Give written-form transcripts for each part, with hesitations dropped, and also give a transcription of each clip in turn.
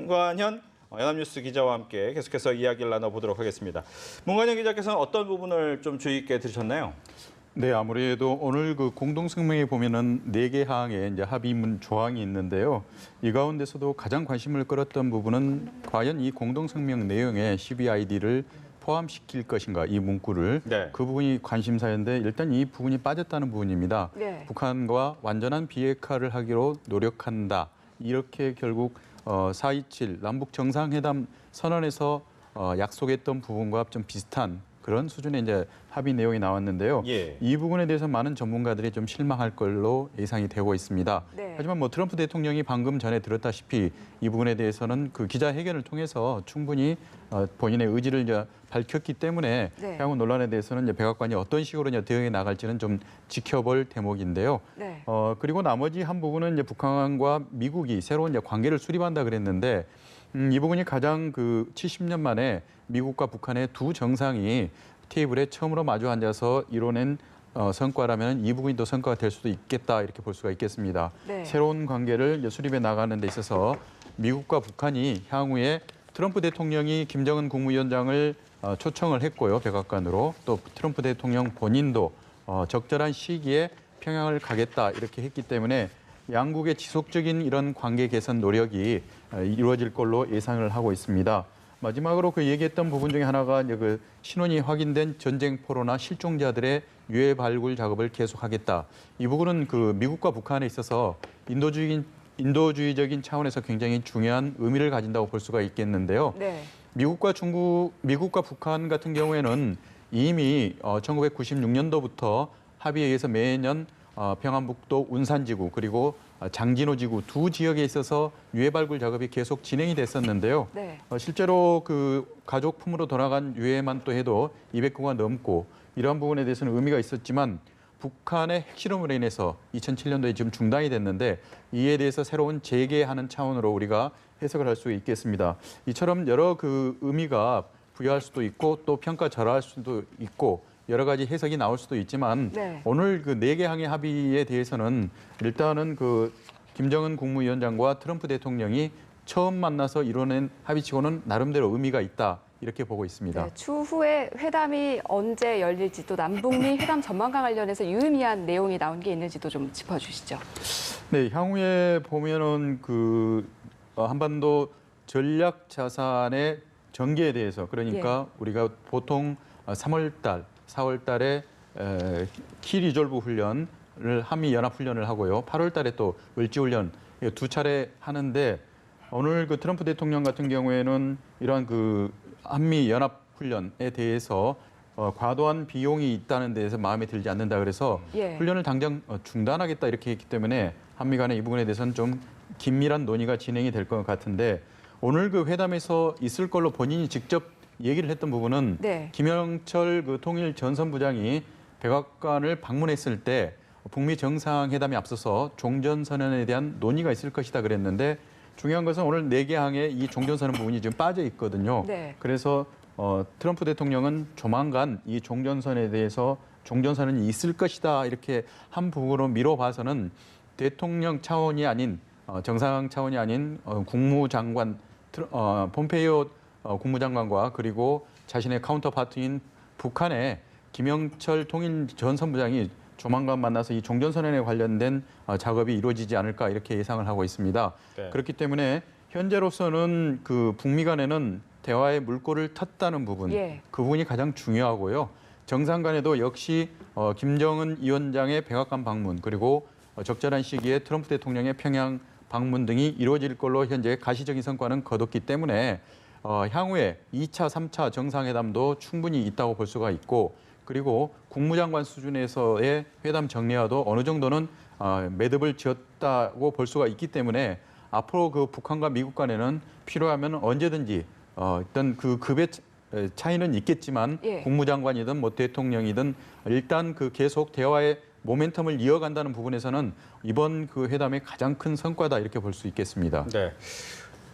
문관현 연합뉴스 기자와 함께 계속해서 이야기를 나눠보도록 하겠습니다. 문관현 기자께서는 어떤 부분을 좀 주의 있게 들으셨나요? 네, 아무래도 오늘 그 공동성명에 보면은 4개 항에 이제 합의문 조항이 있는데요. 이 가운데서도 가장 관심을 끌었던 부분은 과연 이 공동성명 내용에 CBID를 포함시킬 것인가, 이 문구를. 네. 그 부분이 관심사였는데 일단 이 부분이 빠졌다는 부분입니다. 네. 북한과 완전한 비핵화를 하기로 노력한다. 이렇게 결국 4.27 남북 정상회담 선언에서 약속했던 부분과 좀 비슷한 그런 수준의 이제 합의 내용이 나왔는데요. 예. 이 부분에 대해서 많은 전문가들이 좀 실망할 걸로 예상이 되고 있습니다. 네. 하지만 뭐 트럼프 대통령이 방금 전에 들었다시피 이 부분에 대해서는 그 기자회견을 통해서 충분히 본인의 의지를 이제 밝혔기 때문에 네. 향후 논란에 대해서는 이제 백악관이 어떤 식으로 이제 대응해 나갈지는 좀 지켜볼 대목인데요. 네. 그리고 나머지 한 부분은 이제 북한과 미국이 새로운 이제 관계를 수립한다 그랬는데 이 부분이 가장 그 70년 만에 미국과 북한의 두 정상이 테이블에 처음으로 마주 앉아서 이뤄낸 성과라면 이 부분이 또 성과가 될 수도 있겠다 이렇게 볼 수가 있겠습니다. 네. 새로운 관계를 이제 수립해 나가는 데 있어서 미국과 북한이 향후에 트럼프 대통령이 김정은 국무위원장을 초청을 했고요, 백악관으로. 또 트럼프 대통령 본인도 적절한 시기에 평양을 가겠다 이렇게 했기 때문에 양국의 지속적인 이런 관계 개선 노력이 이루어질 걸로 예상을 하고 있습니다. 마지막으로 그 얘기했던 부분 중에 하나가 이제 그 신원이 확인된 전쟁포로나 실종자들의 유해 발굴 작업을 계속하겠다. 이 부분은 그 미국과 북한에 있어서 인도주의적인 차원에서 굉장히 중요한 의미를 가진다고 볼 수가 있겠는데요. 네. 미국과 북한 같은 경우에는 이미 1996년도부터 합의에 의해서 매년 평안북도 운산지구 그리고 장진호지구 두 지역에 있어서 유해 발굴 작업이 계속 진행이 됐었는데요. 네. 실제로 그 가족품으로 돌아간 유해만 또 해도 200구가 넘고 이러한 부분에 대해서는 의미가 있었지만 북한의 핵실험으로 인해서 2007년도에 지금 중단이 됐는데 이에 대해서 새로운 재개하는 차원으로 우리가 해석을 할 수 있겠습니다. 이처럼 여러 그 의미가 부여할 수도 있고 또 평가절하할 수도 있고 여러 가지 해석이 나올 수도 있지만 네. 오늘 그 4개 항의 합의에 대해서는 일단은 그 김정은 국무위원장과 트럼프 대통령이 처음 만나서 이뤄낸 합의치고는 나름대로 의미가 있다 이렇게 보고 있습니다. 네, 추후에 회담이 언제 열릴지 또 남북미 회담 전망과 관련해서 유의미한 내용이 나온 게 있는지도 좀 짚어주시죠. 네, 향후에 보면은 그 한반도 전략 자산의 전개에 대해서 그러니까 우리가 보통 4월 달에 키 리졸브 훈련을 한미 연합 훈련을 하고요. 8월 달에 또 을지 훈련 두 차례 하는데 오늘 그 트럼프 대통령 같은 경우에는 이러한 그 한미 연합 훈련에 대해서 과도한 비용이 있다는 데에서 마음에 들지 않는다 그래서 훈련을 당장 중단하겠다 이렇게 했기 때문에 한미 간의 이 부분에 대해서는 좀 긴밀한 논의가 진행이 될 것 같은데 오늘 그 회담에서 있을 걸로 본인이 직접 얘기를 했던 부분은 김영철 그 통일 전선부장이 백악관을 방문했을 때 북미 정상회담에 앞서서 종전선언에 대한 논의가 있을 것이다 그랬는데 중요한 것은 오늘 4개 항에 이 종전선언 부분이 지금 빠져 있거든요. 그래서 트럼프 대통령은 조만간 이 종전선언에 대해서 종전선언이 있을 것이다 이렇게 한 부분으로 미뤄봐서는 대통령 차원이 아닌 정상 차원이 아닌 국무장관 폼페이오 국무장관과 그리고 자신의 카운터파트인 북한의 김영철 통일 전 선부장이 조만간 만나서 이 종전선언에 관련된 작업이 이루어지지 않을까 이렇게 예상을 하고 있습니다. 네. 그렇기 때문에 현재로서는 그 북미 간에는 대화의 물꼬를 텄다는 부분, 그 부분이 가장 중요하고요. 정상 간에도 역시 김정은 위원장의 백악관 방문 그리고 적절한 시기에 트럼프 대통령의 평양 방문 등이 이루어질 걸로 현재 가시적인 성과는 거뒀기 때문에 향후에 2차, 3차 정상회담도 충분히 있다고 볼 수가 있고 그리고 국무장관 수준에서의 회담 정례화도 어느 정도는 매듭을 지었다고 볼 수가 있기 때문에 앞으로 그 북한과 미국 간에는 필요하면 언제든지 어떤 그 급의 차이는 있겠지만 국무장관이든 뭐 대통령이든 일단 그 계속 대화의 모멘텀을 이어간다는 부분에서는 이번 그 회담의 가장 큰 성과다 이렇게 볼 수 있겠습니다. 네.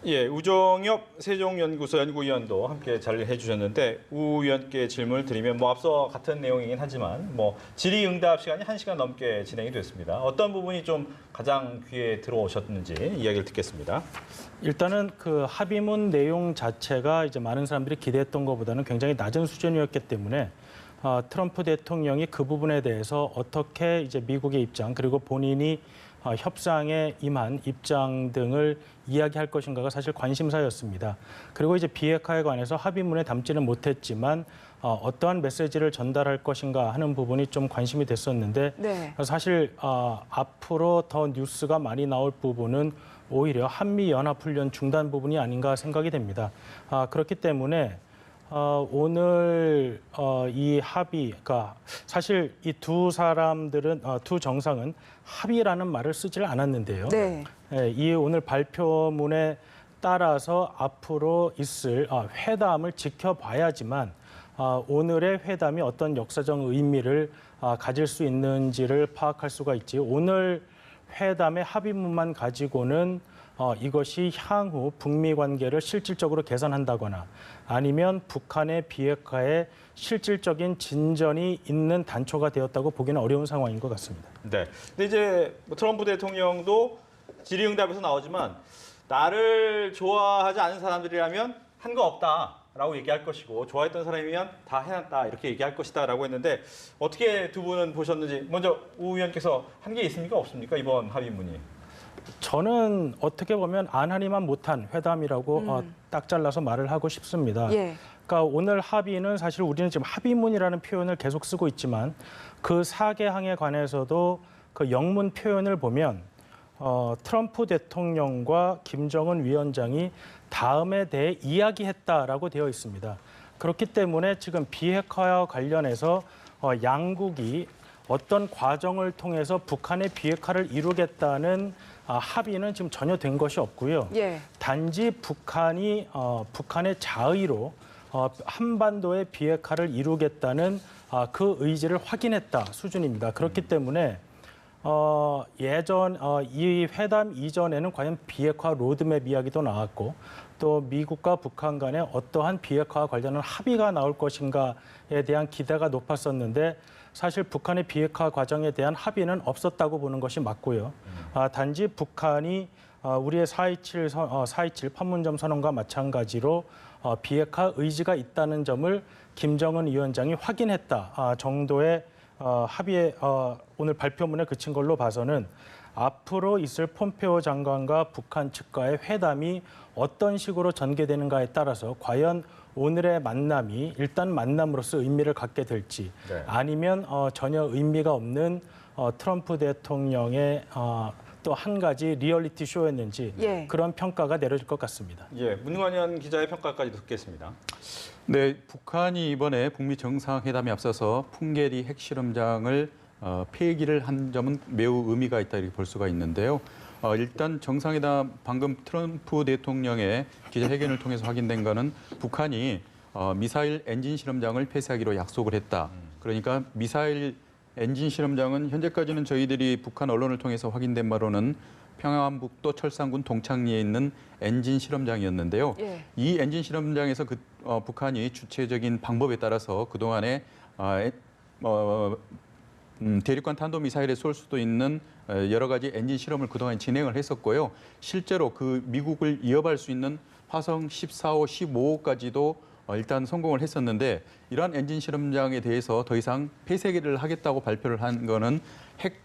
예, 우정엽 세종연구소 연구위원도 함께 자리해 주셨는데 우 위원께 질문을 드리면 뭐 앞서 같은 내용이긴 하지만 뭐 질의응답 시간이 1시간 넘게 진행이 됐습니다. 어떤 부분이 좀 가장 귀에 들어오셨는지 이야기를 듣겠습니다. 일단은 그 합의문 내용 자체가 이제 많은 사람들이 기대했던 것보다는 굉장히 낮은 수준이었기 때문에 트럼프 대통령이 그 부분에 대해서 어떻게 이제 미국의 입장 그리고 본인이 협상에 임한 입장 등을 이야기할 것인가가 사실 관심사였습니다. 그리고 이제 비핵화에 관해서 합의문에 담지는 못했지만 어떠한 메시지를 전달할 것인가 하는 부분이 좀 관심이 됐었는데 네. 사실 앞으로 더 뉴스가 많이 나올 부분은 오히려 한미연합훈련 중단 부분이 아닌가 생각이 됩니다. 그렇기 때문에 오늘 이 합의, 그러니까 사실 이 두 사람들은 두 정상은 합의라는 말을 쓰질 않았는데요. 네. 예, 이 오늘 발표문에 따라서 앞으로 있을 회담을 지켜봐야지만 오늘의 회담이 어떤 역사적 의미를 가질 수 있는지를 파악할 수가 있지. 오늘 회담의 합의문만 가지고는 이것이 향후 북미 관계를 실질적으로 개선한다거나 아니면 북한의 비핵화에 실질적인 진전이 있는 단초가 되었다고 보기는 어려운 상황인 것 같습니다. 네. 근데 이제 뭐 트럼프 대통령도 질의응답에서 나오지만 나를 좋아하지 않은 사람들이라면 한 거 없다라고 얘기할 것이고 좋아했던 사람이면 다 해놨다 이렇게 얘기할 것이다라고 했는데 어떻게 두 분은 보셨는지 먼저 우 의원께서 한 게 있습니까 없습니까 이번 합의문이? 저는 어떻게 보면 안하니만 못한 회담이라고 딱 잘라서 말을 하고 싶습니다. 예. 그러니까 오늘 합의는 사실 우리는 지금 합의문이라는 표현을 계속 쓰고 있지만 그 4개항에 관해서도 그 영문 표현을 보면 트럼프 대통령과 김정은 위원장이 다음에 대해 이야기했다라고 되어 있습니다. 그렇기 때문에 지금 비핵화와 관련해서 양국이 어떤 과정을 통해서 북한의 비핵화를 이루겠다는 합의는 지금 전혀 된 것이 없고요. 예. 단지 북한이 북한의 자의로 한반도의 비핵화를 이루겠다는 그 의지를 확인했다 수준입니다. 그렇기 때문에 이 회담 이전에는 과연 비핵화 로드맵 이야기도 나왔고 또 미국과 북한 간에 어떠한 비핵화와 관련한 합의가 나올 것인가에 대한 기대가 높았었는데 사실 북한의 비핵화 과정에 대한 합의는 없었다고 보는 것이 맞고요. 단지 북한이 우리의 4.27 판문점 선언과 마찬가지로 비핵화 의지가 있다는 점을 김정은 위원장이 확인했다 정도의 합의에 오늘 발표문에 그친 걸로 봐서는 앞으로 있을 폼페오 장관과 북한 측과의 회담이 어떤 식으로 전개되는가에 따라서 과연 오늘의 만남이 일단 만남으로서 의미를 갖게 될지 네. 아니면 전혀 의미가 없는 트럼프 대통령의 또 한 가지 리얼리티 쇼였는지 예. 그런 평가가 내려질 것 같습니다. 예, 문관현 기자의 평가까지 듣겠습니다. 네, 북한이 이번에 북미 정상회담에 앞서서 풍계리 핵실험장을 폐기를 한 점은 매우 의미가 있다 이렇게 볼 수가 있는데요. 일단 정상회담 방금 트럼프 대통령의 기자회견을 통해서 확인된 거는 북한이 미사일 엔진 실험장을 폐쇄하기로 약속을 했다. 그러니까 미사일 엔진 실험장은 현재까지는 저희들이 북한 언론을 통해서 확인된 바로는 평안북도 철산군 동창리에 있는 엔진 실험장이었는데요. 예. 이 엔진 실험장에서 북한이 주체적인 방법에 따라서 그동안에 대륙간 탄도미사일에 쏠 수도 있는 여러 가지 엔진 실험을 그동안 진행을 했었고요. 실제로 그 미국을 위협할 수 있는 화성 14호, 15호까지도 일단 성공을 했었는데 이러한 엔진 실험장에 대해서 더 이상 폐쇄를 하겠다고 발표를 한 거는 핵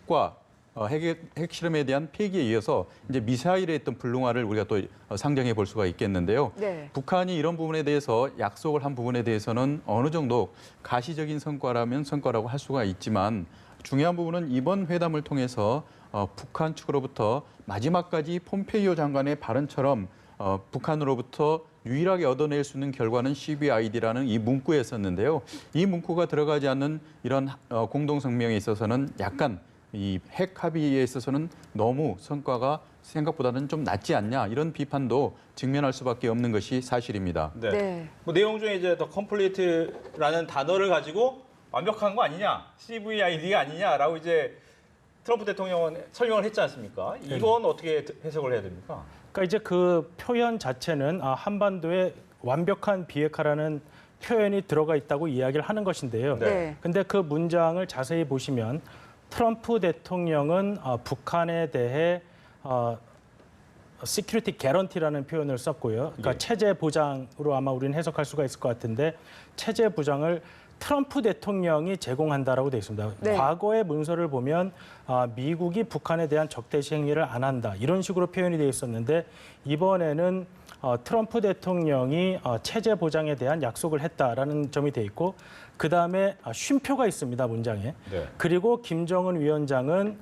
실험에 대한 폐기에 이어서 이제 미사일에 있던 불능화를 우리가 또 상정해 볼 수가 있겠는데요. 네. 북한이 이런 부분에 대해서 약속을 한 부분에 대해서는 어느 정도 가시적인 성과라면 성과라고 할 수가 있지만 중요한 부분은 이번 회담을 통해서 북한 측으로부터 마지막까지 폼페이오 장관의 발언처럼 북한으로부터 유일하게 얻어낼 수 있는 결과는 CBID라는 이 문구였었는데요. 이 문구가 들어가지 않는 이런 공동 성명에 있어서는 약간 이 핵 합의에 있어서는 너무 성과가 생각보다는 좀 낮지 않냐 이런 비판도 직면할 수밖에 없는 것이 사실입니다. 네. 네. 뭐 내용 중에 이제 더 컴플리트라는 단어를 가지고 완벽한 거 아니냐, CVID가 아니냐라고 이제 트럼프 대통령은 설명을 했지 않습니까? 이건 어떻게 해석을 해야 됩니까? 그러니까 이제 그 표현 자체는 한반도에 완벽한 비핵화라는 표현이 들어가 있다고 이야기를 하는 것인데요. 네. 근데 그 문장을 자세히 보시면 트럼프 대통령은 북한에 대해 시큐리티 개런티라는 표현을 썼고요. 그러니까 예. 체제 보장으로 아마 우리는 해석할 수가 있을 것 같은데 체제 보장을 트럼프 대통령이 제공한다라고 되어 있습니다. 네. 과거의 문서를 보면 미국이 북한에 대한 적대시 행위를 안 한다 이런 식으로 표현이 되어 있었는데 이번에는 트럼프 대통령이 체제 보장에 대한 약속을 했다라는 점이 되어 있고 그다음에 쉼표가 있습니다 문장에. 네. 그리고 김정은 위원장은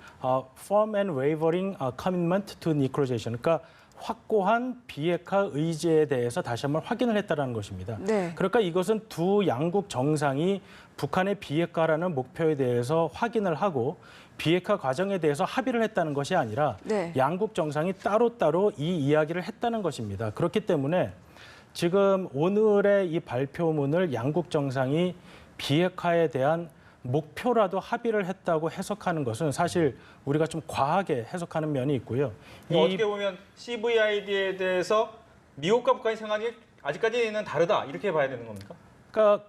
firm and wavering commitment to nuclearization, 그러니까 확고한 비핵화 의지에 대해서 다시 한번 확인을 했다는 것입니다. 네. 그러니까 이것은 두 양국 정상이 북한의 비핵화라는 목표에 대해서 확인을 하고 비핵화 과정에 대해서 합의를 했다는 것이 아니라 네. 양국 정상이 따로따로 이 이야기를 했다는 것입니다. 그렇기 때문에 지금 오늘의 이 발표문을 양국 정상이 비핵화에 대한 목표라도 합의를 했다고 해석하는 것은 사실 우리가 좀 과하게 해석하는 면이 있고요. 어떻게 보면 CVID에 대해서 미국과 북한의 생각이 아직까지는 다르다 이렇게 봐야 되는 겁니까? 그러니까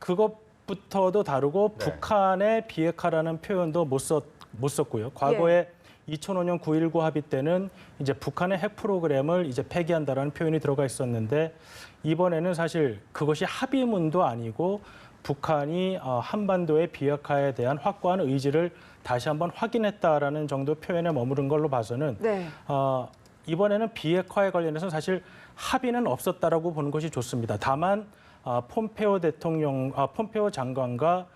그것부터도 다르고 네. 북한의 비핵화라는 표현도 못 썼고요. 과거에 2005년 9.19 합의 때는 이제 북한의 핵 프로그램을 이제 폐기한다라는 표현이 들어가 있었는데 이번에는 사실 그것이 합의문도 아니고 북한이 한반도의 비핵화에 대한 확고한 의지를 다시 한번 확인했다라는 정도 표현에 머무른 걸로 봐서는 네. 이번에는 비핵화에 관련해서 사실 합의는 없었다라고 보는 것이 좋습니다. 다만 폼페오 장관과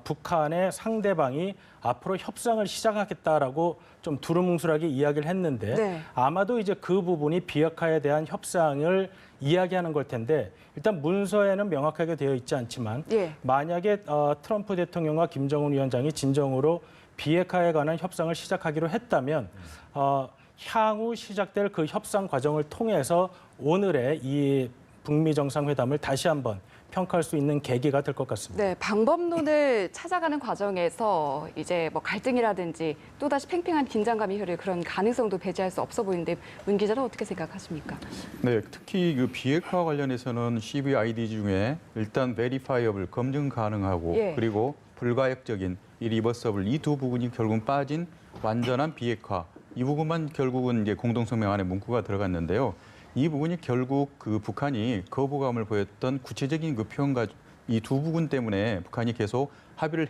북한의 상대방이 앞으로 협상을 시작하겠다라고 좀 두루뭉술하게 이야기를 했는데 네. 아마도 이제 그 부분이 비핵화에 대한 협상을 이야기하는 걸 텐데 일단 문서에는 명확하게 되어 있지 않지만 예. 만약에 트럼프 대통령과 김정은 위원장이 진정으로 비핵화에 관한 협상을 시작하기로 했다면 향후 시작될 그 협상 과정을 통해서 오늘의 이 북미 정상회담을 다시 한번 평가할 수 있는 계기가 될 것 같습니다. 네, 방법론을 찾아가는 과정에서 이제 뭐 갈등이라든지 또다시 팽팽한 긴장감이 흐를 그런 가능성도 배제할 수 없어 보이는데 문 기자는 어떻게 생각하십니까? 네, 특히 그 비핵화 관련해서는 CVID 중에 일단 verifiable 검증 가능하고 예. 그리고 불가역적인 irreversible 이 두 부분이 결국은 빠진 완전한 비핵화 이 부분만 결국은 이제 공동성명 안에 문구가 들어갔는데요. 이 부분이 결국 그 북한이 거부감을 보였던 구체적인 그 표현과 이 두 부분 때문에 북한이 계속 합의를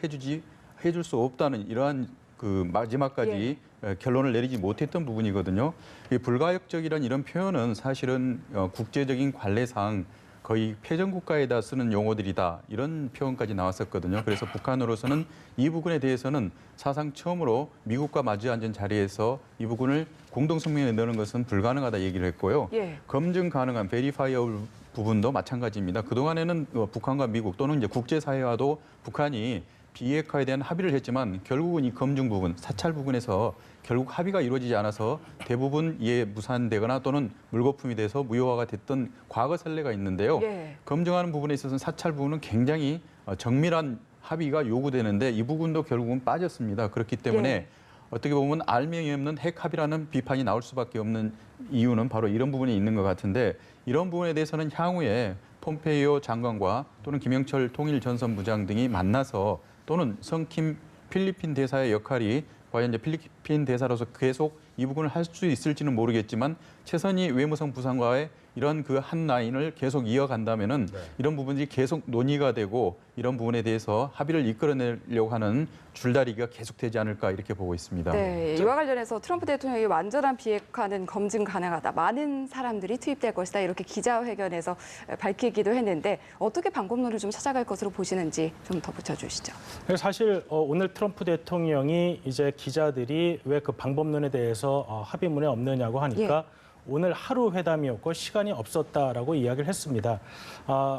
해줄 수 없다는 이러한 그 마지막까지 결론을 내리지 못했던 부분이거든요. 이 불가역적이란 이런 표현은 사실은 국제적인 관례상 거의 패전국가에다 쓰는 용어들이다 이런 표현까지 나왔었거든요. 그래서 북한으로서는 이 부분에 대해서는 사상 처음으로 미국과 마주 앉은 자리에서 이 부분을 공동성명에 넣는 것은 불가능하다 얘기를 했고요. 예. 검증 가능한 베리파이어블 부분도 마찬가지입니다. 그동안에는 북한과 미국 또는 이제 국제사회와도 북한이 비핵화에 대한 합의를 했지만 결국은 이 검증 부분, 사찰 부분에서 결국 합의가 이루어지지 않아서 대부분 이에 무산되거나 또는 물거품이 돼서 무효화가 됐던 과거 선례가 있는데요. 예. 검증하는 부분에 있어서는 사찰 부분은 굉장히 정밀한 합의가 요구되는데 이 부분도 결국은 빠졌습니다. 그렇기 때문에 예. 어떻게 보면 알맹이 없는 핵 합의라는 비판이 나올 수밖에 없는 이유는 바로 이런 부분이 있는 것 같은데 이런 부분에 대해서는 향후에 폼페이오 장관과 또는 김영철 통일전선부장 등이 만나서 또는 성킴 필리핀 대사의 역할이 과연 이제 필리핀 대사로서 계속 이 부분을 할 수 있을지는 모르겠지만 최선희 외무성 부상과의 이런 그 한 라인을 계속 이어간다면은 이런 부분이 계속 논의가 되고 이런 부분에 대해서 합의를 이끌어내려고 하는 줄다리기가 계속되지 않을까 이렇게 보고 있습니다. 네, 이와 관련해서 트럼프 대통령이 완전한 비핵화는 검증 가능하다. 많은 사람들이 투입될 것이다. 이렇게 기자회견에서 밝히기도 했는데 어떻게 방법론을 좀 찾아갈 것으로 보시는지 좀 덧붙여 주시죠. 사실 오늘 트럼프 대통령이 이제 기자들이 왜 그 방법론에 대해서 합의문에 없느냐고 하니까 오늘 하루 회담이었고 시간이 없었다라고 이야기를 했습니다.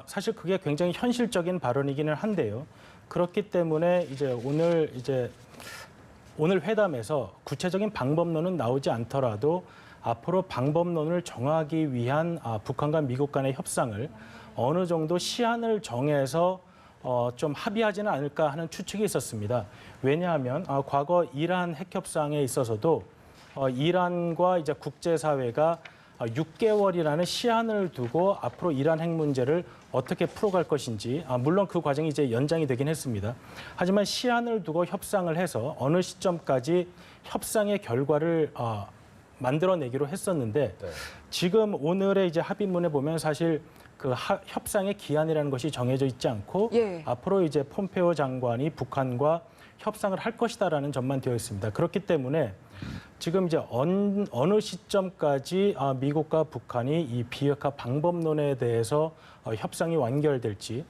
사실 그게 굉장히 현실적인 발언이기는 한데요. 그렇기 때문에 이제 오늘 회담에서 구체적인 방법론은 나오지 않더라도 앞으로 방법론을 정하기 위한 북한과 미국 간의 협상을 어느 정도 시한을 정해서 좀 합의하지는 않을까 하는 추측이 있었습니다. 왜냐하면 과거 이란 핵협상에 있어서도 이란과 이제 국제사회가 6개월이라는 시한을 두고 앞으로 이란 핵 문제를 어떻게 풀어갈 것인지, 물론 그 과정이 이제 연장이 되긴 했습니다. 하지만 시한을 두고 협상을 해서 어느 시점까지 협상의 결과를 만들어내기로 했었는데 지금 오늘의 이제 합의문에 보면 사실 그 협상의 기한이라는 것이 정해져 있지 않고 예. 앞으로 이제 폼페오 장관이 북한과 협상을 할 것이다라는 점만 되어 있습니다. 그렇기 때문에 지금 이제 어느 시점까지 미국과 북한이 이 비핵화 방법론에 대해서 협상이 완결될지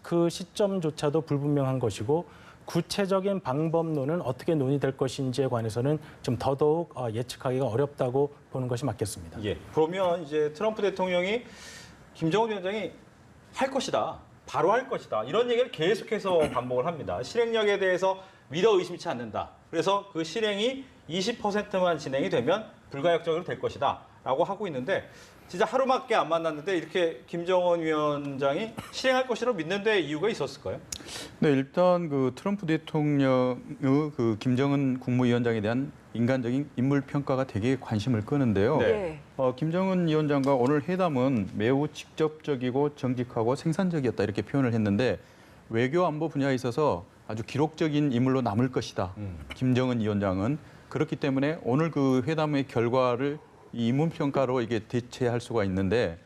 그 시점조차도 불분명한 것이고 구체적인 방법론은 어떻게 논의될 것인지에 관해서는 좀 더더욱 예측하기가 어렵다고 보는 것이 맞겠습니다. 예. 그러면 이제 트럼프 대통령이 김정은 위원장이 할 것이다. 바로 할 것이다. 이런 얘기를 계속해서 반복을 합니다. 실행력에 대해서 믿어 의심치 않는다. 그래서 그 실행이 20%만 진행이 되면 불가역적으로 될 것이다. 라고 하고 있는데 진짜 하루밖에 안 만났는데 이렇게 김정은 위원장이 실행할 것이라고 믿는 데 이유가 있었을까요? 네, 일단 그 트럼프 대통령의 그 김정은 국무위원장에 대한 인간적인 인물 평가가 되게 관심을 끄는데요. 네. 김정은 위원장과 오늘 회담은 매우 직접적이고 정직하고 생산적이었다 이렇게 표현을 했는데 외교 안보 분야에 있어서 아주 기록적인 인물로 남을 것이다. 김정은 위원장은 그렇기 때문에 오늘 그 회담의 결과를 이 인문 평가로 이게 대체할 수가 있는데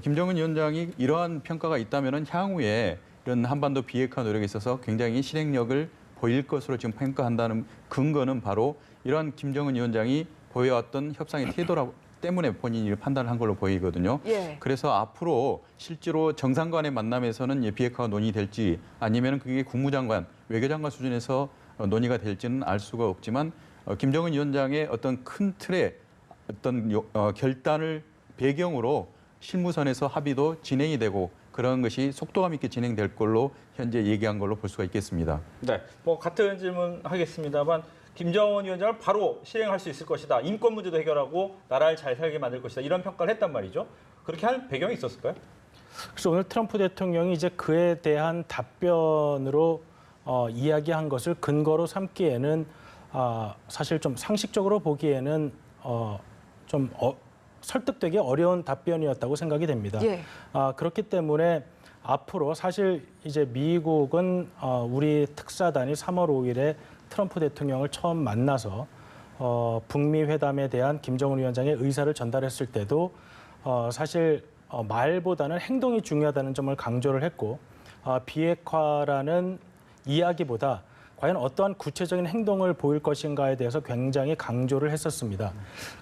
김정은 위원장이 이러한 평가가 있다면은 향후에 이런 한반도 비핵화 노력에 있어서 굉장히 실행력을 보일 것으로 지금 평가한다는 근거는 바로 이러한 김정은 위원장이 보여왔던 협상의 태도 때문에 본인이 판단을 한 걸로 보이거든요. 예. 그래서 앞으로 실제로 정상 간의 만남에서는 비핵화가 논의될지 아니면 그게 국무장관, 외교장관 수준에서 논의가 될지는 알 수가 없지만 김정은 위원장의 어떤 큰 틀의 어떤 결단을 배경으로 실무선에서 합의도 진행이 되고 그런 것이 속도감 있게 진행될 걸로 현재 얘기한 걸로 볼 수가 있겠습니다. 네. 뭐 같은 질문 하겠습니다만 김정은 위원장을 바로 실행할 수 있을 것이다. 인권 문제도 해결하고 나라를 잘 살게 만들 것이다. 이런 평가를 했단 말이죠. 그렇게 할 배경이 있었을까요? 그래서 오늘 트럼프 대통령이 이제 그에 대한 답변으로 이야기한 것을 근거로 삼기에는 사실 좀 상식적으로 보기에는 설득되기 어려운 답변이었다고 생각이 됩니다. 예. 그렇기 때문에 앞으로 사실 이제 미국은 우리 특사단이 3월 5일에 트럼프 대통령을 처음 만나서 북미 회담에 대한 김정은 위원장의 의사를 전달했을 때도 사실 말보다는 행동이 중요하다는 점을 강조를 했고 비핵화라는 이야기보다 과연 어떠한 구체적인 행동을 보일 것인가에 대해서 굉장히 강조를 했었습니다.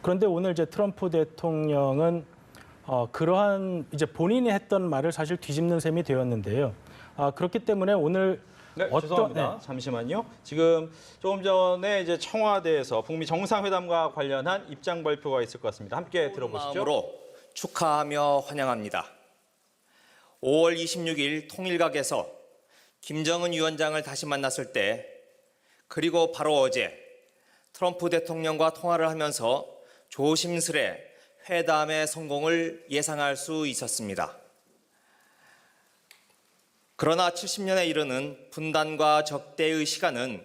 그런데 오늘 이제 트럼프 대통령은 그러한 이제 본인이 했던 말을 사실 뒤집는 셈이 되었는데요. 그렇기 때문에 오늘 네, 죄송합니다. 잠시만요. 지금 조금 전에 이제 청와대에서 북미 정상회담과 관련한 입장 발표가 있을 것 같습니다. 함께 들어보시죠. 마음으로 축하하며 환영합니다. 5월 26일 통일각에서 김정은 위원장을 다시 만났을 때 그리고 바로 어제 트럼프 대통령과 통화를 하면서 조심스레 회담의 성공을 예상할 수 있었습니다. 그러나 70년에 이르는 분단과 적대의 시간은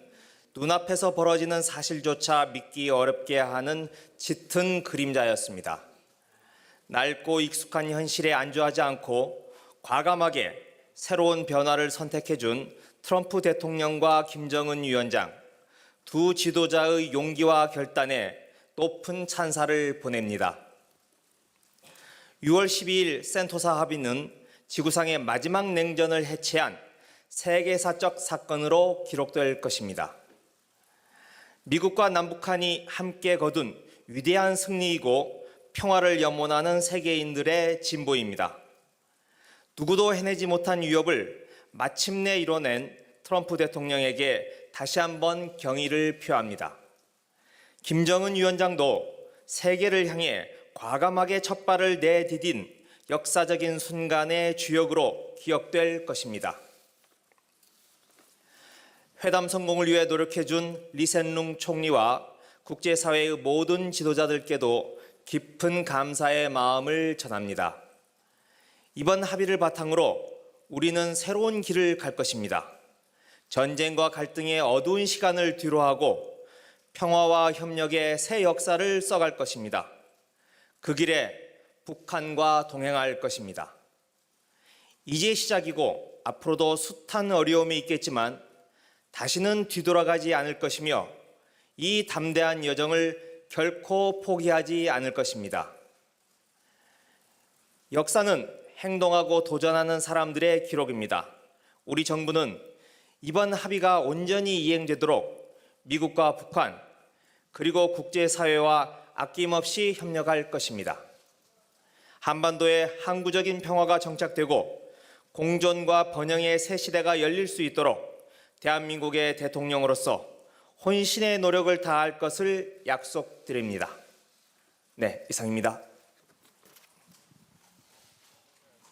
눈앞에서 벌어지는 사실조차 믿기 어렵게 하는 짙은 그림자였습니다. 낡고 익숙한 현실에 안주하지 않고 과감하게 새로운 변화를 선택해준 트럼프 대통령과 김정은 위원장, 두 지도자의 용기와 결단에 높은 찬사를 보냅니다. 6월 12일 센토사 합의는 지구상의 마지막 냉전을 해체한 세계사적 사건으로 기록될 것입니다. 미국과 남북한이 함께 거둔 위대한 승리이고 평화를 염원하는 세계인들의 진보입니다. 누구도 해내지 못한 위협을 마침내 이뤄낸 트럼프 대통령에게 다시 한번 경의를 표합니다. 김정은 위원장도 세계를 향해 과감하게 첫 발을 내디딘 역사적인 순간의 주역으로 기억될 것입니다. 회담 성공을 위해 노력해준 리센룽 총리와 국제사회의 모든 지도자들께도 깊은 감사의 마음을 전합니다. 이번 합의를 바탕으로 우리는 새로운 길을 갈 것입니다. 전쟁과 갈등의 어두운 시간을 뒤로하고 평화와 협력의 새 역사를 써갈 것입니다. 그 길에 북한과 동행할 것입니다. 이제 시작이고 앞으로도 숱한 어려움이 있겠지만 다시는 뒤돌아가지 않을 것이며 이 담대한 여정을 결코 포기하지 않을 것입니다. 역사는 행동하고 도전하는 사람들의 기록입니다. 우리 정부는 이번 합의가 온전히 이행되도록 미국과 북한 그리고 국제사회와 아낌없이 협력할 것입니다. 한반도에 항구적인 평화가 정착되고 공존과 번영의 새 시대가 열릴 수 있도록 대한민국의 대통령으로서 혼신의 노력을 다할 것을 약속드립니다. 네, 이상입니다.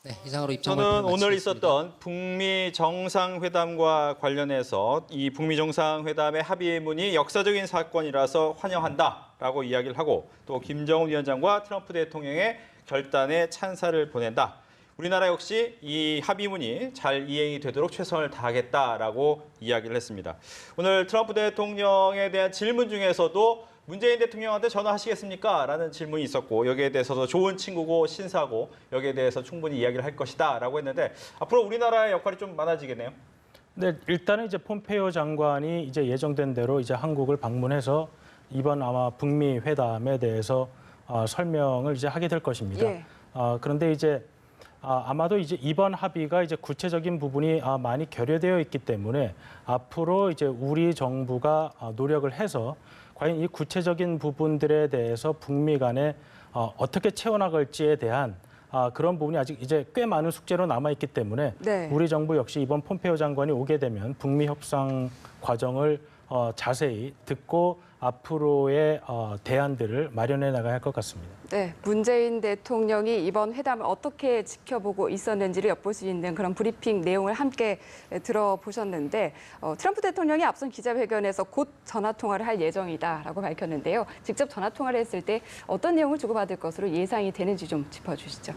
네, 이상으로 입장 저는 발표를 오늘 마치겠습니다. 있었던 북미 정상회담과 관련해서 이 북미 정상회담의 합의문이 역사적인 사건이라서 환영한다라고 이야기를 하고 또 김정은 위원장과 트럼프 대통령의 결단에 찬사를 보낸다. 우리나라 역시 이 합의문이 잘 이행이 되도록 최선을 다하겠다라고 이야기를 했습니다. 오늘 트럼프 대통령에 대한 질문 중에서도 문재인 대통령한테 전화하시겠습니까? 라는 질문이 있었고 여기에 대해서도 좋은 친구고 신사고 여기에 대해서 충분히 이야기를 할 것이다 라고 했는데 앞으로 우리나라의 역할이 좀 많아지겠네요. 네, 일단은 이제 폼페이오 장관이 이제 예정된 대로 이제 한국을 방문해서 이번 아마 북미 회담에 대해서 설명을 이제 하게 될 것입니다. 예. 그런데 이제 아마도 이제 이번 합의가 이제 구체적인 부분이 많이 결여되어 있기 때문에 앞으로 이제 우리 정부가 노력을 해서 과연 이 구체적인 부분들에 대해서 북미 간에 어떻게 채워나갈지에 대한 그런 부분이 아직 이제 꽤 많은 숙제로 남아 있기 때문에 네. 우리 정부 역시 이번 폼페이오 장관이 오게 되면 북미 협상 과정을 자세히 듣고 앞으로의 대안들을 마련해 나가야 할 것 같습니다. 네, 문재인 대통령이 이번 회담을 어떻게 지켜보고 있었는지를 엿볼 수 있는 그런 브리핑 내용을 함께 들어보셨는데 트럼프 대통령이 앞선 기자회견에서 곧 전화 통화를 할 예정이다라고 밝혔는데요. 직접 전화 통화를 했을 때 어떤 내용을 주고받을 것으로 예상이 되는지 좀 짚어주시죠.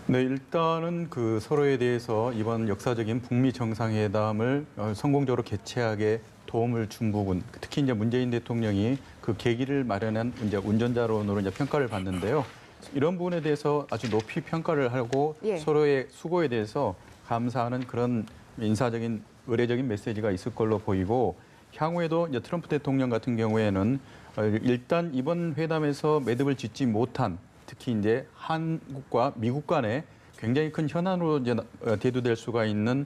네, 일단은 그 서로에 대해서 이번 역사적인 북미 정상회담을 성공적으로 개최하게 도움을 준 부분, 특히 이제 문재인 대통령이 그 계기를 마련한 이제 운전자론으로 이제 평가를 받는데요. 이런 부분에 대해서 아주 높이 평가를 하고 예. 서로의 수고에 대해서 감사하는 그런 인사적인 의례적인 메시지가 있을 걸로 보이고 향후에도 이제 트럼프 대통령 같은 경우에는 일단 이번 회담에서 매듭을 짓지 못한 특히 이제 한국과 미국 간에 굉장히 큰 현안으로 이제 대두될 수가 있는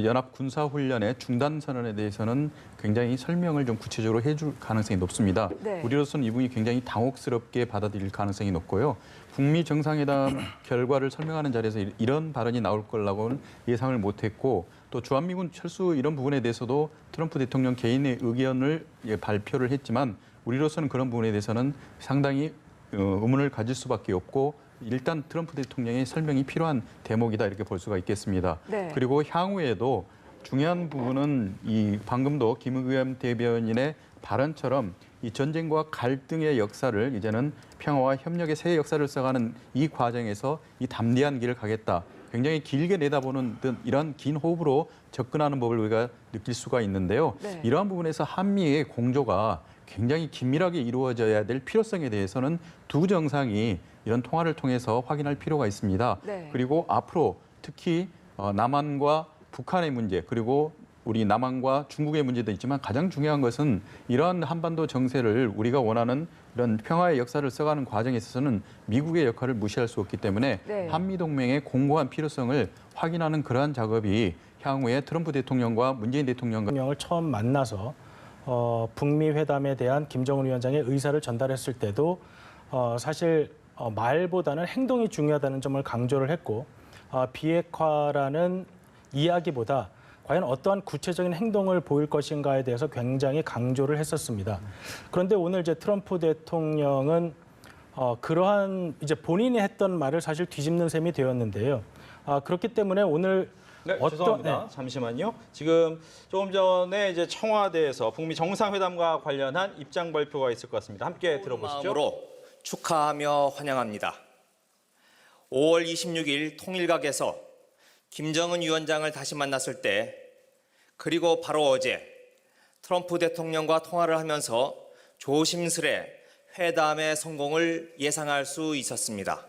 연합 군사 훈련의 중단 선언에 대해서는 굉장히 설명을 좀 구체적으로 해줄 가능성이 높습니다. 네. 우리로서는 이 부분이 굉장히 당혹스럽게 받아들일 가능성이 높고요. 북미 정상회담 결과를 설명하는 자리에서 이런 발언이 나올 거라고는 예상을 못했고 또 주한미군 철수 이런 부분에 대해서도 트럼프 대통령 개인의 의견을 발표를 했지만 우리로서는 그런 부분에 대해서는 상당히 의문을 가질 수밖에 없고 일단 트럼프 대통령의 설명이 필요한 대목이다 이렇게 볼 수가 있겠습니다. 네. 그리고 향후에도 중요한 부분은 이 방금도 김의겸 대변인의 발언처럼 이 전쟁과 갈등의 역사를 이제는 평화와 협력의 새 역사를 써가는 이 과정에서 이 담대한 길을 가겠다. 굉장히 길게 내다보는 듯 이런 긴 호흡으로 접근하는 법을 우리가 느낄 수가 있는데요. 네. 이러한 부분에서 한미의 공조가 굉장히 긴밀하게 이루어져야 될 필요성에 대해서는 두 정상이 이런 통화를 통해서 확인할 필요가 있습니다. 네. 그리고 앞으로 특히 남한과 북한의 문제 그리고 우리 남한과 중국의 문제도 있지만 가장 중요한 것은 이러한 한반도 정세를 우리가 원하는 이런 평화의 역사를 써가는 과정에 있어서는 미국의 역할을 무시할 수 없기 때문에 네. 한미동맹의 공고한 필요성을 확인하는 그러한 작업이 향후에 트럼프 대통령과 문재인 대통령과 대통령을 처음 만나서 북미 회담에 대한 김정은 위원장의 의사를 전달했을 때도 사실 말보다는 행동이 중요하다는 점을 강조를 했고 비핵화라는 이야기보다 과연 어떠한 구체적인 행동을 보일 것인가에 대해서 굉장히 강조를 했었습니다. 그런데 오늘 이제 트럼프 대통령은 그러한 이제 본인이 했던 말을 사실 뒤집는 셈이 되었는데요. 그렇기 때문에 오늘 네, 죄송합니다. 잠시만요. 지금 조금 전에 이제 청와대에서 북미 정상회담과 관련한 입장 발표가 있을 것 같습니다. 함께 들어보시죠. 마음으로 축하하며 환영합니다. 5월 26일 통일각에서 김정은 위원장을 다시 만났을 때 그리고 바로 어제 트럼프 대통령과 통화를 하면서 조심스레 회담의 성공을 예상할 수 있었습니다.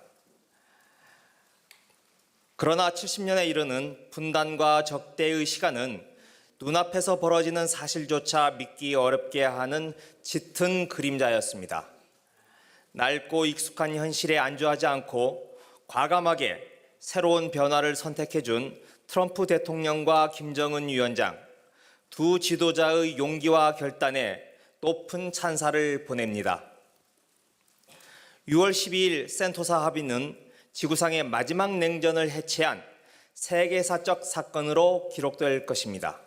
그러나 70년에 이르는 분단과 적대의 시간은 눈앞에서 벌어지는 사실조차 믿기 어렵게 하는 짙은 그림자였습니다. 낡고 익숙한 현실에 안주하지 않고 과감하게 새로운 변화를 선택해준 트럼프 대통령과 김정은 위원장, 두 지도자의 용기와 결단에 높은 찬사를 보냅니다. 6월 12일 센토사 합의는 지구상의 마지막 냉전을 해체한 세계사적 사건으로 기록될 것입니다.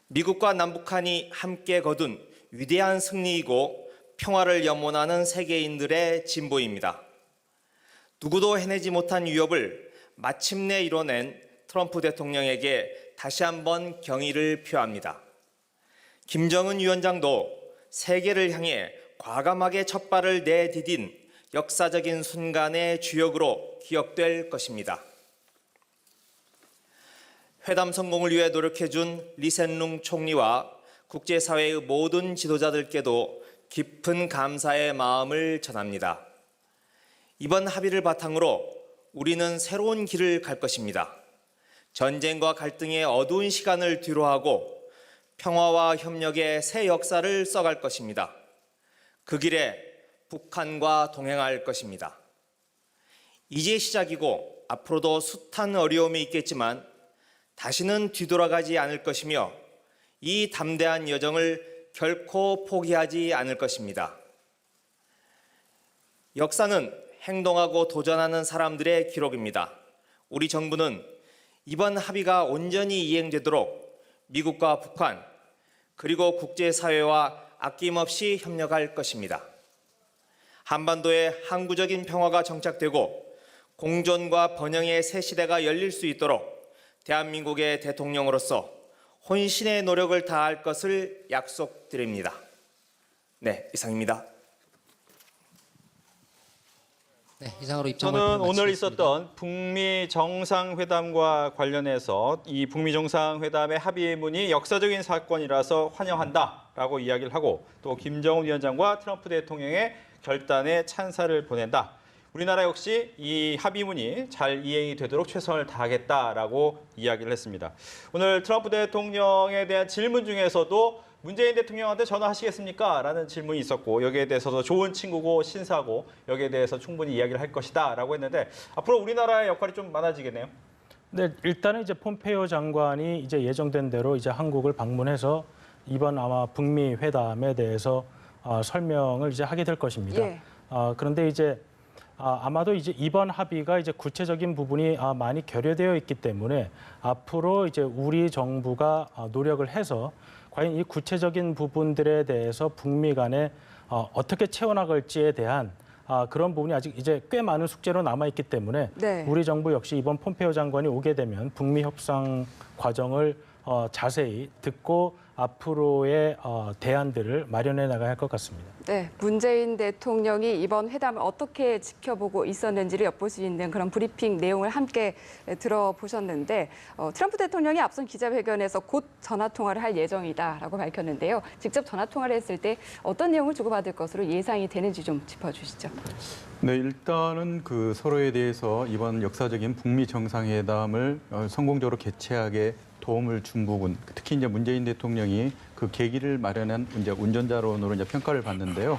미국과 남북한이 함께 거둔 위대한 승리이고 평화를 염원하는 세계인들의 진보입니다. 누구도 해내지 못한 위협을 마침내 이뤄낸 트럼프 대통령에게 다시 한번 경의를 표합니다. 김정은 위원장도 세계를 향해 과감하게 첫 발을 내디딘 역사적인 순간의 주역으로 기억될 것입니다. 회담 성공을 위해 노력해준 리센룽 총리와 국제사회의 모든 지도자들께도 깊은 감사의 마음을 전합니다. 이번 합의를 바탕으로 우리는 새로운 길을 갈 것입니다. 전쟁과 갈등의 어두운 시간을 뒤로하고 평화와 협력의 새 역사를 써갈 것입니다. 그 길에 북한과 동행할 것입니다. 이제 시작이고 앞으로도 숱한 어려움이 있겠지만 다시는 뒤돌아가지 않을 것이며 이 담대한 여정을 결코 포기하지 않을 것입니다. 역사는 행동하고 도전하는 사람들의 기록입니다. 우리 정부는 이번 합의가 온전히 이행되도록 미국과 북한 그리고 국제사회와 아낌없이 협력할 것입니다. 한반도에 항구적인 평화가 정착되고 공존과 번영의 새 시대가 열릴 수 있도록 대한민국의 대통령으로서 혼신의 노력을 다할 것을 약속드립니다. 네, 이상입니다. 네, 이상으로 입장 저는 발표를 오늘 마치겠습니다. 있었던 북미 정상회담과 관련해서 이 북미 정상회담의 합의문이 역사적인 사건이라서 환영한다라고 이야기를 하고 또 김정은 위원장과 트럼프 대통령의 결단에 찬사를 보낸다. 우리나라 역시 이 합의문이 잘 이행이 되도록 최선을 다하겠다라고 이야기를 했습니다. 오늘 트럼프 대통령에 대한 질문 중에서도 문재인 대통령한테 전화하시겠습니까? 라는 질문이 있었고 여기에 대해서도 좋은 친구고 신사고 여기에 대해서 충분히 이야기를 할 것이다 라고 했는데 앞으로 우리나라의 역할이 좀 많아지겠네요. 네, 일단은 이제 폼페이오 장관이 이제 예정된 대로 이제 한국을 방문해서 이번 아마 북미 회담에 대해서 설명을 이제 하게 될 것입니다. 예. 그런데 이제 아마도 이제 이번 합의가 이제 구체적인 부분이 많이 결여되어 있기 때문에 앞으로 이제 우리 정부가 노력을 해서 과연 이 구체적인 부분들에 대해서 북미 간에 어떻게 채워나갈지에 대한 그런 부분이 아직 이제 꽤 많은 숙제로 남아 있기 때문에 네. 우리 정부 역시 이번 폼페이오 장관이 오게 되면 북미 협상 과정을 자세히 듣고 앞으로의 대안들을 마련해 나가야 할 것 같습니다. 네, 문재인 대통령이 이번 회담을 어떻게 지켜보고 있었는지를 엿볼 수 있는 그런 브리핑 내용을 함께 들어보셨는데 트럼프 대통령이 앞선 기자회견에서 곧 전화통화를 할 예정이다라고 밝혔는데요. 직접 전화통화를 했을 때 어떤 내용을 주고받을 것으로 예상이 되는지 좀 짚어주시죠. 네, 일단은 그 서로에 대해서 이번 역사적인 북미 정상회담을 성공적으로 개최하게 도움을 준 부분, 특히 이제 문재인 대통령이 그 계기를 마련한 이제 운전자론으로 이제 평가를 받는데요.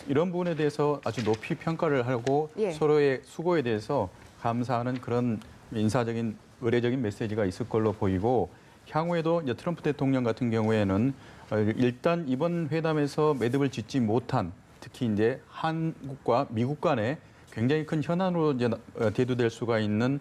이런 부분에 대해서 아주 높이 평가를 하고 예. 서로의 수고에 대해서 감사하는 그런 인사적인 의례적인 메시지가 있을 걸로 보이고 향후에도 이제 트럼프 대통령 같은 경우에는 일단 이번 회담에서 매듭을 짓지 못한 특히 이제 한국과 미국 간에 굉장히 큰 현안으로 이제 대두될 수가 있는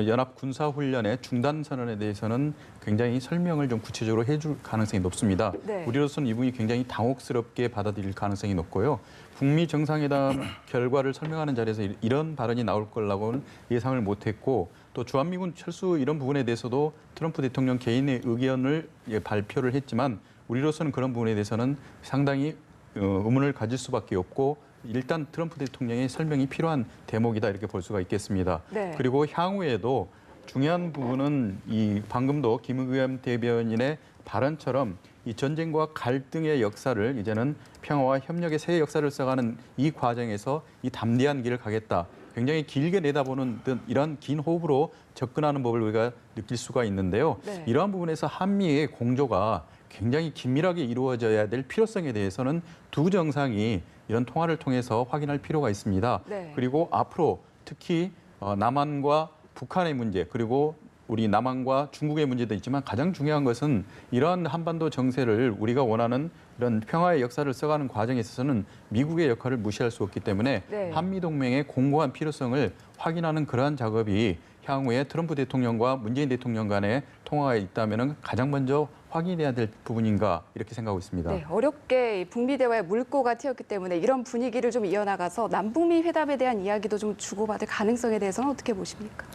연합 군사 훈련의 중단 선언에 대해서는 굉장히 설명을 좀 구체적으로 해줄 가능성이 높습니다. 네. 우리로서는 이 부분이 굉장히 당혹스럽게 받아들일 가능성이 높고요. 북미 정상회담 결과를 설명하는 자리에서 이런 발언이 나올 거라고는 예상을 못했고 또 주한미군 철수 이런 부분에 대해서도 트럼프 대통령 개인의 의견을 발표를 했지만 우리로서는 그런 부분에 대해서는 상당히 의문을 가질 수밖에 없고 일단 트럼프 대통령의 설명이 필요한 대목이다 이렇게 볼 수가 있겠습니다. 네. 그리고 향후에도 중요한 부분은 이 방금도 김의겸 대변인의 발언처럼 이 전쟁과 갈등의 역사를 이제는 평화와 협력의 새 역사를 써가는 이 과정에서 이 담대한 길을 가겠다. 굉장히 길게 내다보는 듯 이런 긴 호흡으로 접근하는 법을 우리가 느낄 수가 있는데요. 네. 이러한 부분에서 한미의 공조가 굉장히 긴밀하게 이루어져야 될 필요성에 대해서는 두 정상이 이런 통화를 통해서 확인할 필요가 있습니다. 네. 그리고 앞으로 특히 남한과 북한의 문제 그리고 우리 남한과 중국의 문제도 있지만 가장 중요한 것은 이러한 한반도 정세를 우리가 원하는 이런 평화의 역사를 써가는 과정에 있어서는 미국의 역할을 무시할 수 없기 때문에 네. 한미동맹의 공고한 필요성을 확인하는 그러한 작업이 향후에 트럼프 대통령과 문재인 대통령 간의 통화가 있다면 가장 먼저 확인해야 될 부분인가 이렇게 생각하고 있습니다. 네, 어렵게 이 북미 대화의 물꼬가 튀었기 때문에 이런 분위기를 좀 이어나가서 남북미 회담에 대한 이야기도 좀 주고받을 가능성에 대해서는 어떻게 보십니까?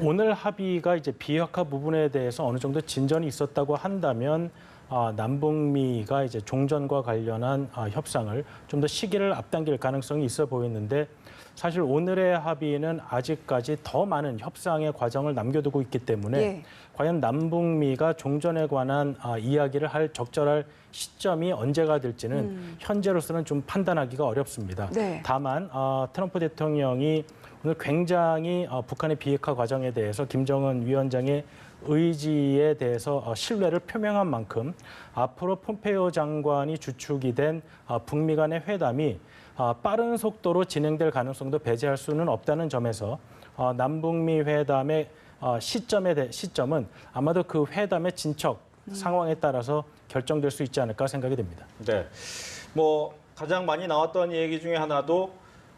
오늘 합의가 이제 비핵화 부분에 대해서 어느 정도 진전이 있었다고 한다면 남북미가 이제 종전과 관련한 협상을 좀 더 시기를 앞당길 가능성이 있어 보이는데 사실 오늘의 합의는 아직까지 더 많은 협상의 과정을 남겨두고 있기 때문에 예. 과연 남북미가 종전에 관한 이야기를 할 적절할 시점이 언제가 될지는 현재로서는 좀 판단하기가 어렵습니다. 네. 다만 트럼프 대통령이 오늘 굉장히 북한의 비핵화 과정에 대해서 김정은 위원장의 의지에 대해서 신뢰를 표명한 만큼 앞으로 폼페이오 장관이 주축이 된 북미 간의 회담이 빠른 속도로 진행될 가능성도 배제할 수는 없다는 점에서 남북미 회담의 시점은 아마도 그 회담의 진척 상황에 따라서 결정될 수 있지 않을까 생각이 됩니다. 네. 뭐 가장 많이 나왔던 얘기 중에 하나도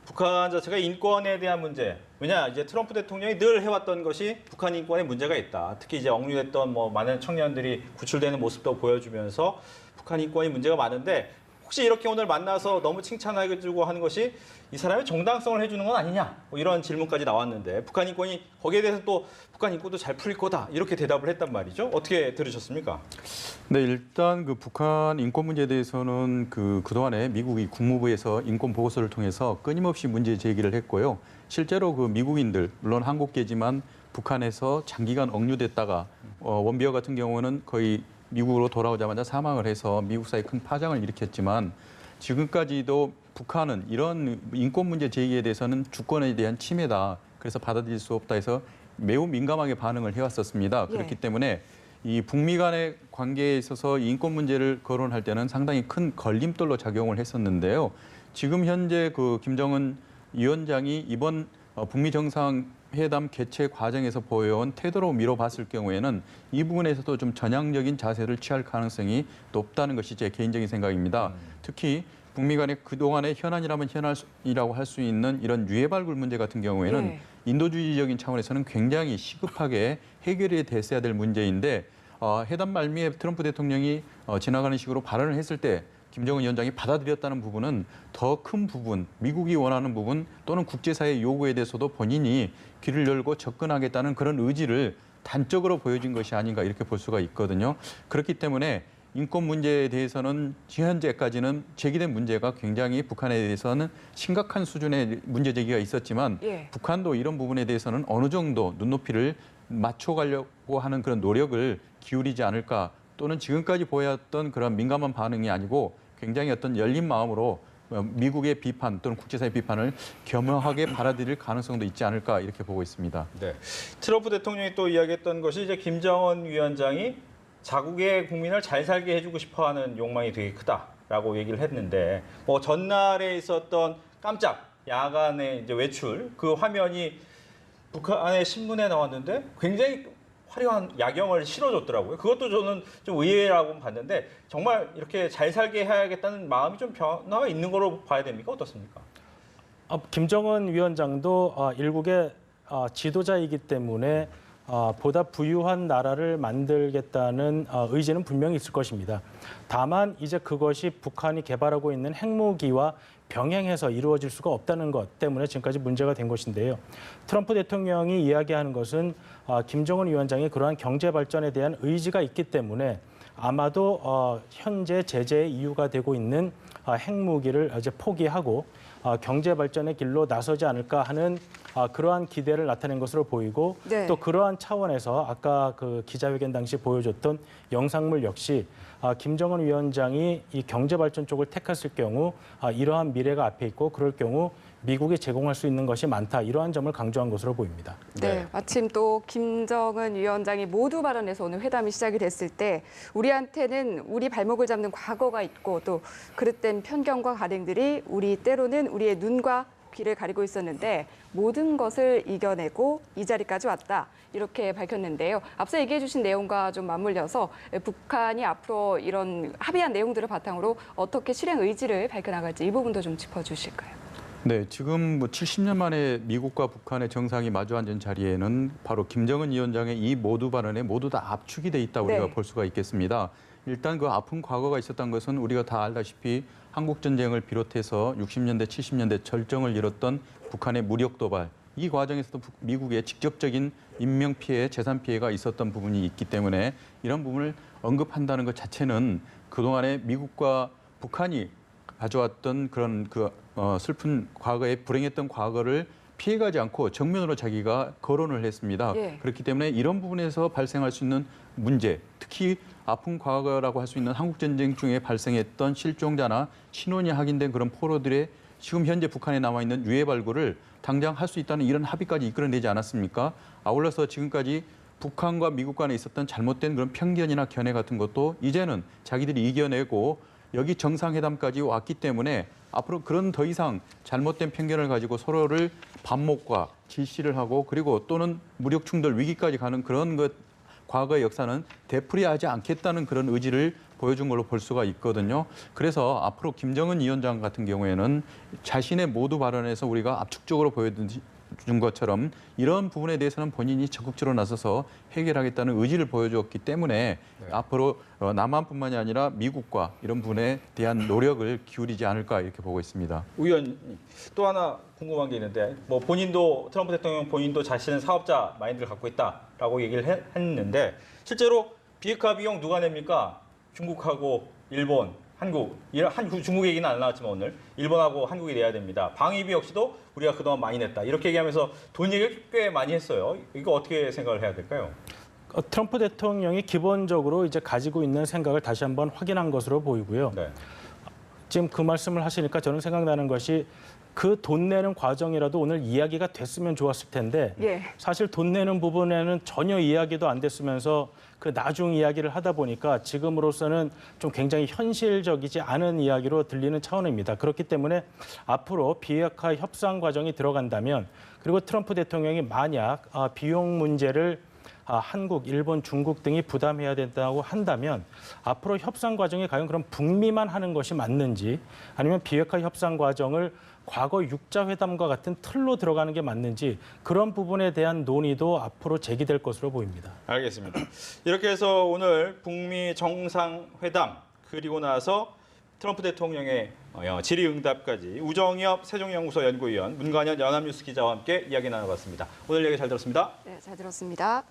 북한 자체가 인권에 대한 문제. 왜냐 이제 트럼프 대통령이 늘 해왔던 것이 북한 인권에 문제가 있다. 특히 이제 억류됐던 뭐 많은 청년들이 구출되는 모습도 보여주면서 북한 인권이 문제가 많은데 혹시 이렇게 오늘 만나서 너무 칭찬해주고 하는 것이 이 사람의 정당성을 해주는 건 아니냐 뭐 이런 질문까지 나왔는데 북한 인권이 거기에 대해서 또 북한 인권도 잘 풀릴 거다 이렇게 대답을 했단 말이죠. 어떻게 들으셨습니까? 네, 일단 그 북한 인권 문제에 대해서는 그동안에 미국이 국무부에서 인권 보고서를 통해서 끊임없이 문제 제기를 했고요. 실제로 그 미국인들 물론 한국계지만 북한에서 장기간 억류됐다가 원비어 같은 경우는 거의 미국으로 돌아오자마자 사망을 해서 미국 사회에 큰 파장을 일으켰지만 지금까지도 북한은 이런 인권 문제 제기에 대해서는 주권에 대한 침해다. 그래서 받아들일 수 없다 해서 매우 민감하게 반응을 해왔었습니다. 예. 그렇기 때문에 이 북미 간의 관계에 있어서 이 인권 문제를 거론할 때는 상당히 큰 걸림돌로 작용을 했었는데요. 지금 현재 그 김정은 위원장이 이번 북미 정상회담 개최 과정에서 보여온 태도로 미뤄봤을 경우에는 이 부분에서도 좀 전향적인 자세를 취할 가능성이 높다는 것이 제 개인적인 생각입니다. 특히 북미 간의 그동안의 현안이라면 현안이라고 할 수 있는 이런 유해 발굴 문제 같은 경우에는 예. 인도주의적인 차원에서는 굉장히 시급하게 해결이 됐어야 될 문제인데 회담 말미에 트럼프 대통령이 지나가는 식으로 발언을 했을 때 김정은 위원장이 받아들였다는 부분은 더 큰 부분, 미국이 원하는 부분 또는 국제사회의 요구에 대해서도 본인이 귀를 열고 접근하겠다는 그런 의지를 단적으로 보여준 것이 아닌가 이렇게 볼 수가 있거든요. 그렇기 때문에 인권 문제에 대해서는 현재까지는 제기된 문제가 굉장히 북한에 대해서는 심각한 수준의 문제 제기가 있었지만 예. 북한도 이런 부분에 대해서는 어느 정도 눈높이를 맞춰가려고 하는 그런 노력을 기울이지 않을까 또는 지금까지 보였던 그런 민감한 반응이 아니고 굉장히 어떤 열린 마음으로 미국의 비판 또는 국제사회 비판을 겸허하게 받아들일 가능성도 있지 않을까 이렇게 보고 있습니다. 네. 트럼프 대통령이 또 이야기했던 것이 이제 김정은 위원장이 자국의 국민을 잘 살게 해주고 싶어하는 욕망이 되게 크다라고 얘기를 했는데 뭐 전날에 있었던 깜짝 야간의 이제 외출 그 화면이 북한의 신문에 나왔는데 굉장히 화려한 야경을 실어줬더라고요. 그것도 저는 좀 의외라고 봤는데 정말 이렇게 잘 살게 해야겠다는 마음이 좀 변화가 있는 거로 봐야 됩니까? 어떻습니까? 김정은 위원장도 일국의 지도자이기 때문에 보다 부유한 나라를 만들겠다는 의지는 분명히 있을 것입니다. 다만 이제 그것이 북한이 개발하고 있는 핵무기와 병행해서 이루어질 수가 없다는 것 때문에 지금까지 문제가 된 것인데요. 트럼프 대통령이 이야기하는 것은 김정은 위원장이 그러한 경제 발전에 대한 의지가 있기 때문에 아마도 현재 제재의 이유가 되고 있는 핵무기를 이제 포기하고 경제 발전의 길로 나서지 않을까 하는 그러한 기대를 나타낸 것으로 보이고 네. 또 그러한 차원에서 아까 그 기자회견 당시 보여줬던 영상물 역시 김정은 위원장이 이 경제 발전 쪽을 택했을 경우 이러한 미래가 앞에 있고 그럴 경우 미국이 제공할 수 있는 것이 많다. 이러한 점을 강조한 것으로 보입니다. 네, 마침 또 김정은 위원장이 모두 발언해서 오늘 회담이 시작이 됐을 때 우리한테는 우리 발목을 잡는 과거가 있고 또 그릇된 편견과 가능들이 우리 때로는 우리의 눈과 귀를 가리고 있었는데 모든 것을 이겨내고 이 자리까지 왔다. 이렇게 밝혔는데요. 앞서 얘기해 주신 내용과 좀 맞물려서 북한이 앞으로 이런 합의한 내용들을 바탕으로 어떻게 실행 의지를 밝혀나갈지 이 부분도 좀 짚어주실까요? 네, 지금 뭐 70년 만에 미국과 북한의 정상이 마주 앉은 자리에는 바로 김정은 위원장의 이 모두 발언에 모두 다 압축이 돼 있다 우리가 네. 볼 수가 있겠습니다. 일단 그 아픈 과거가 있었던 것은 우리가 다 알다시피 한국 전쟁을 비롯해서 60년대, 70년대 절정을 이뤘던 북한의 무력 도발 이 과정에서도 미국의 직접적인 인명 피해, 재산 피해가 있었던 부분이 있기 때문에 이런 부분을 언급한다는 것 자체는 그동안에 미국과 북한이 가져왔던 그런 슬픈 과거에 불행했던 과거를 피해가지 않고 정면으로 자기가 거론을 했습니다. 예. 그렇기 때문에 이런 부분에서 발생할 수 있는 문제, 특히 아픈 과거라고 할 수 있는 한국전쟁 중에 발생했던 실종자나 신원이 확인된 그런 포로들의 지금 현재 북한에 남아 있는 유해 발굴을 당장 할 수 있다는 이런 합의까지 이끌어내지 않았습니까? 아울러서 지금까지 북한과 미국 간에 있었던 잘못된 그런 편견이나 견해 같은 것도 이제는 자기들이 이겨내고 여기 정상회담까지 왔기 때문에 앞으로 그런 더 이상 잘못된 편견을 가지고 서로를 반목과 질시를 하고 그리고 또는 무력 충돌 위기까지 가는 그런 것 과거의 역사는 되풀이하지 않겠다는 그런 의지를 보여준 걸로 볼 수가 있거든요. 그래서 앞으로 김정은 위원장 같은 경우에는 자신의 모두 발언에서 우리가 압축적으로 보여준 것처럼 이런 부분에 대해서는 본인이 적극적으로 나서서 해결하겠다는 의지를 보여주었기 때문에 앞으로 남한뿐만이 아니라 미국과 이런 부분에 대한 노력을 기울이지 않을까 이렇게 보고 있습니다. 의원님 또 하나 궁금한 게 있는데 뭐 본인도 트럼프 대통령 본인도 자신은 사업자 마인드를 갖고 있다라고 얘기를 했는데 실제로 비핵화 비용 누가 냅니까? 중국하고 일본, 한국, 중국 얘기는 안 나왔지만 오늘 일본하고 한국이 내야 됩니다. 방위비 역시도 우리가 그동안 많이 냈다. 이렇게 얘기하면서 돈 얘기를 꽤 많이 했어요. 이거 어떻게 생각을 해야 될까요? 트럼프 대통령이 기본적으로 이제 가지고 있는 생각을 다시 한번 확인한 것으로 보이고요. 네. 지금 그 말씀을 하시니까 저는 생각나는 것이 그 돈 내는 과정이라도 오늘 이야기가 됐으면 좋았을 텐데 예. 사실 돈 내는 부분에는 전혀 이야기도 안 됐으면서 그 나중 이야기를 하다 보니까 지금으로서는 좀 굉장히 현실적이지 않은 이야기로 들리는 차원입니다. 그렇기 때문에 앞으로 비핵화 협상 과정이 들어간다면 그리고 트럼프 대통령이 만약 비용 문제를 한국, 일본, 중국 등이 부담해야 된다고 한다면 앞으로 협상 과정이 과연 그럼 북미만 하는 것이 맞는지 아니면 비핵화 협상 과정을 과거 육자회담과 같은 틀로 들어가는 게 맞는지 그런 부분에 대한 논의도 앞으로 제기될 것으로 보입니다. 알겠습니다. 이렇게 해서 오늘 북미 정상회담 그리고 나서 트럼프 대통령의 질의응답까지 우정엽 세종연구소 연구위원 문관현 연합뉴스 기자와 함께 이야기 나눠봤습니다. 오늘 얘기 잘 들었습니다. 네, 잘 들었습니다.